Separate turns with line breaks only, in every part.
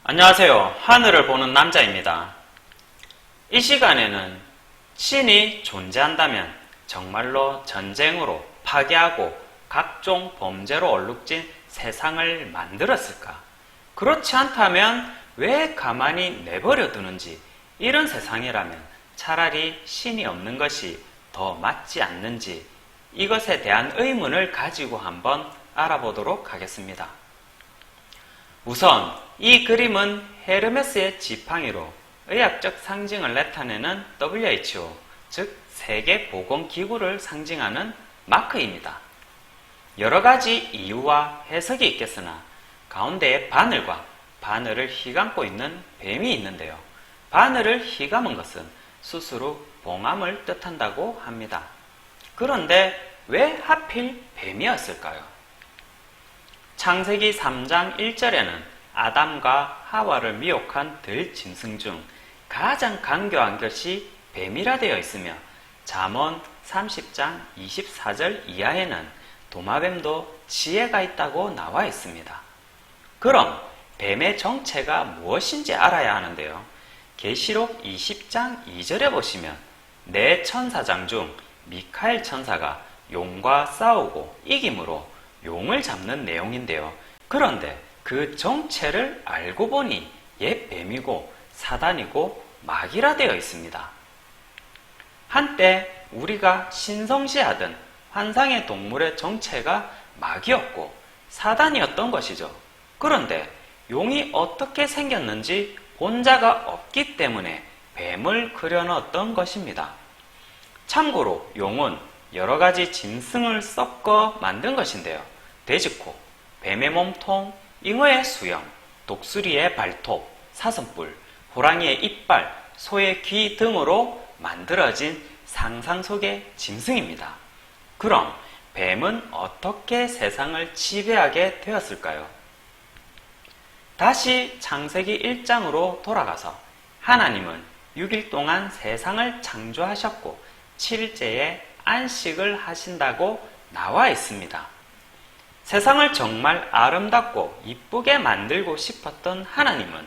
안녕하세요. 하늘을 보는 남자입니다. 이 시간에는 신이 존재한다면 정말로 전쟁으로 파괴하고 각종 범죄로 얼룩진 세상을 만들었을까? 그렇지 않다면 왜 가만히 내버려 두는지, 이런 세상이라면 차라리 신이 없는 것이 더 맞지 않는지, 이것에 대한 의문을 가지고 한번 알아보도록 하겠습니다. 우선 이 그림은 헤르메스의 지팡이로 의학적 상징을 나타내는 WHO, 즉 세계보건기구를 상징하는 마크입니다. 여러 가지 이유와 해석이 있겠으나 가운데에 바늘과 바늘을 휘감고 있는 뱀이 있는데요. 바늘을 휘감은 것은 스스로 봉함을 뜻한다고 합니다. 그런데 왜 하필 뱀이었을까요? 창세기 3장 1절에는 아담과 하와를 미혹한 들짐승 중 가장 간교한 것이 뱀이라 되어 있으며, 잠언 30장 24절 이하에는 도마뱀도 지혜가 있다고 나와 있습니다. 그럼 뱀의 정체가 무엇인지 알아야 하는데요. 계시록 20장 2절에 보시면 네 천사장 중 미카엘 천사가 용과 싸우고 이김으로 용을 잡는 내용인데요. 그런데 그 정체를 알고 보니 옛 뱀이고 사단이고 마귀라 되어 있습니다. 한때 우리가 신성시하던 환상의 동물의 정체가 마귀였고 사단이었던 것이죠. 그런데 용이 어떻게 생겼는지 본자가 없기 때문에 뱀을 그려넣었던 것입니다. 참고로 용은 여러 가지 짐승을 섞어 만든 것인데요. 돼지코, 뱀의 몸통, 잉어의 수염, 독수리의 발톱, 사슴뿔, 호랑이의 이빨, 소의 귀 등으로 만들어진 상상 속의 짐승입니다. 그럼 뱀은 어떻게 세상을 지배하게 되었을까요? 다시 창세기 1장으로 돌아가서 하나님은 6일 동안 세상을 창조하셨고 7일째에 안식을 하신다고 나와 있습니다. 세상을 정말 아름답고 이쁘게 만들고 싶었던 하나님은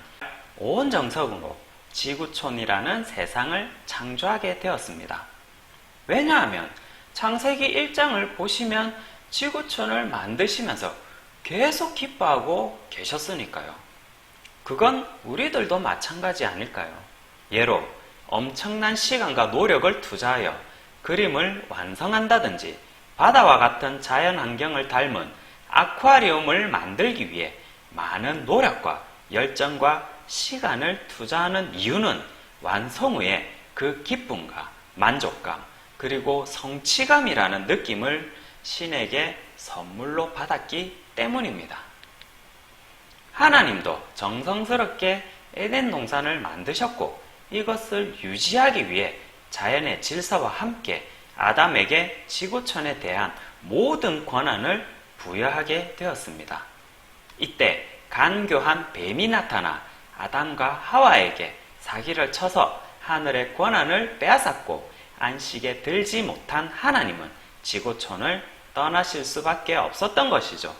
온 정성으로 지구촌이라는 세상을 창조하게 되었습니다. 왜냐하면 창세기 1장을 보시면 지구촌을 만드시면서 계속 기뻐하고 계셨으니까요. 그건 우리들도 마찬가지 아닐까요? 예로 엄청난 시간과 노력을 투자하여 그림을 완성한다든지, 바다와 같은 자연환경을 닮은 아쿠아리움을 만들기 위해 많은 노력과 열정과 시간을 투자하는 이유는 완성 후에 그 기쁨과 만족감, 그리고 성취감이라는 느낌을 신에게 선물로 받았기 때문입니다. 하나님도 정성스럽게 에덴 동산을 만드셨고 이것을 유지하기 위해 자연의 질서와 함께 아담에게 지구촌에 대한 모든 권한을 부여하게 되었습니다. 이때 간교한 뱀이 나타나 아담과 하와에게 사기를 쳐서 하늘의 권한을 빼앗았고 안식에 들지 못한 하나님은 지구촌을 떠나실 수밖에 없었던 것이죠.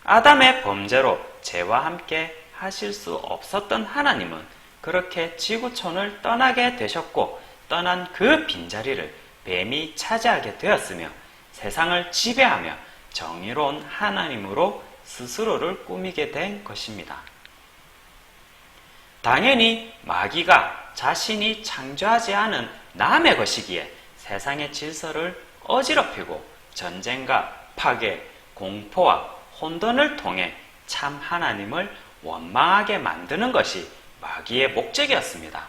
아담의 범죄로 죄와 함께 하실 수 없었던 하나님은 그렇게 지구촌을 떠나게 되셨고, 떠난 그 빈자리를 뱀이 차지하게 되었으며 세상을 지배하며 정의로운 하나님으로 스스로를 꾸미게 된 것입니다. 당연히 마귀가 자신이 창조하지 않은 남의 것이기에 세상의 질서를 어지럽히고 전쟁과 파괴, 공포와 혼돈을 통해 참 하나님을 원망하게 만드는 것이 마귀의 목적이었습니다.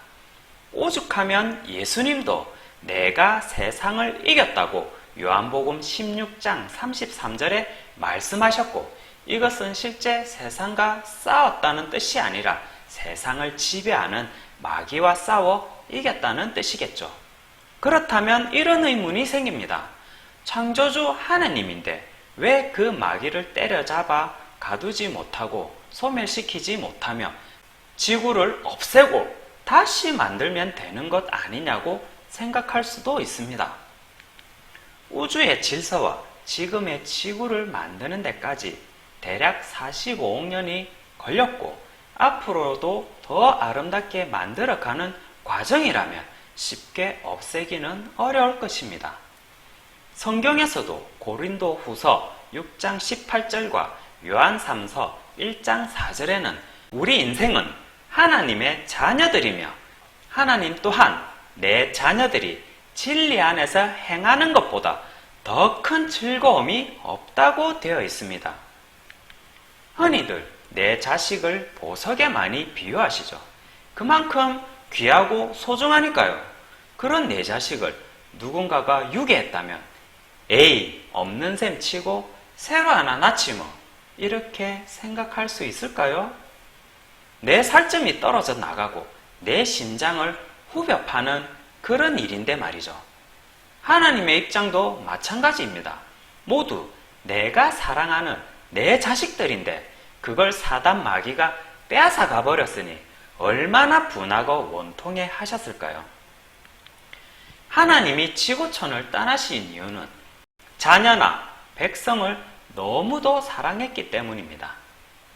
오죽하면 예수님도 내가 세상을 이겼다고 요한복음 16장 33절에 말씀하셨고, 이것은 실제 세상과 싸웠다는 뜻이 아니라 세상을 지배하는 마귀와 싸워 이겼다는 뜻이겠죠. 그렇다면 이런 의문이 생깁니다. 창조주 하나님인데 왜 그 마귀를 때려잡아 가두지 못하고 소멸시키지 못하며 지구를 없애고 다시 만들면 되는 것 아니냐고 생각할 수도 있습니다. 우주의 질서와 지금의 지구를 만드는 데까지 대략 45억 년이 걸렸고 앞으로도 더 아름답게 만들어가는 과정이라면 쉽게 없애기는 어려울 것입니다. 성경에서도 고린도 후서 6장 18절과 요한 3서 1장 4절에는 우리 인생은 하나님의 자녀들이며 하나님 또한 내 자녀들이 진리 안에서 행하는 것보다 더 큰 즐거움이 없다고 되어 있습니다. 흔히들 내 자식을 보석에 많이 비유하시죠. 그만큼 귀하고 소중하니까요. 그런 내 자식을 누군가가 유괴했다면 에이, 없는 셈 치고 새로 하나 낳지 뭐, 이렇게 생각할 수 있을까요? 내 살점이 떨어져 나가고 내 심장을 후벼 파는 그런 일인데 말이죠. 하나님의 입장도 마찬가지입니다. 모두 내가 사랑하는 내 자식들인데 그걸 사단 마귀가 빼앗아 가버렸으니 얼마나 분하고 원통해 하셨을까요? 하나님이 지구촌을 떠나신 이유는 자녀나 백성을 너무도 사랑했기 때문입니다.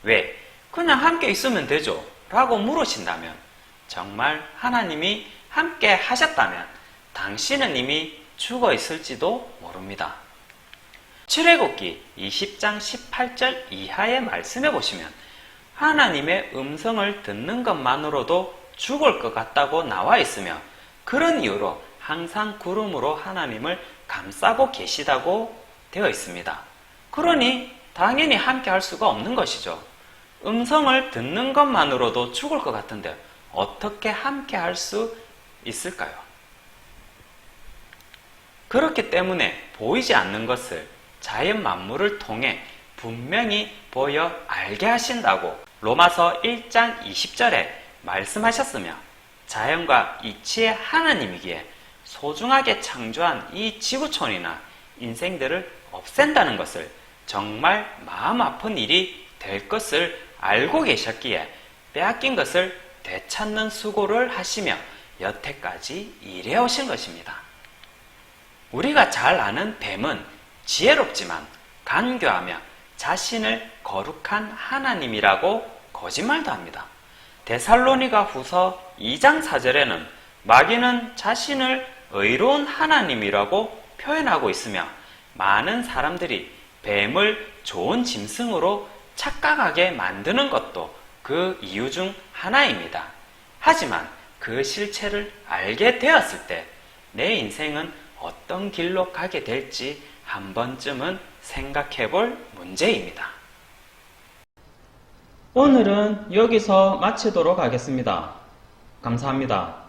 왜? 그냥 함께 있으면 되죠? 라고 물으신다면 정말 하나님이 함께 하셨다면 당신은 이미 죽어 있을지도 모릅니다. 출애굽기 20장 18절 이하의 말씀해 보시면 하나님의 음성을 듣는 것만으로도 죽을 것 같다고 나와 있으며 그런 이유로 항상 구름으로 하나님을 감싸고 계시다고 되어 있습니다. 그러니 당연히 함께 할 수가 없는 것이죠. 음성을 듣는 것만으로도 죽을 것 같은데 어떻게 함께 할 수 있을까요? 그렇기 때문에 보이지 않는 것을 자연 만물을 통해 분명히 보여 알게 하신다고 로마서 1장 20절에 말씀하셨으며 자연과 이치의 하나님이기에 소중하게 창조한 이 지구촌이나 인생들을 없앤다는 것을 정말 마음 아픈 일이 될 것을 알고 계셨기에 빼앗긴 것을 되찾는 수고를 하시며 여태까지 일해오신 것입니다. 우리가 잘 아는 뱀은 지혜롭지만 간교하며 자신을 거룩한 하나님이라고 거짓말도 합니다. 데살로니가 후서 2장 4절에는 마귀는 자신을 의로운 하나님이라고 표현하고 있으며 많은 사람들이 뱀을 좋은 짐승으로 착각하게 만드는 것도 그 이유 중 하나입니다. 하지만 그 실체를 알게 되었을 때 내 인생은 어떤 길로 가게 될지 한 번쯤은 생각해 볼 문제입니다. 오늘은 여기서 마치도록 하겠습니다. 감사합니다.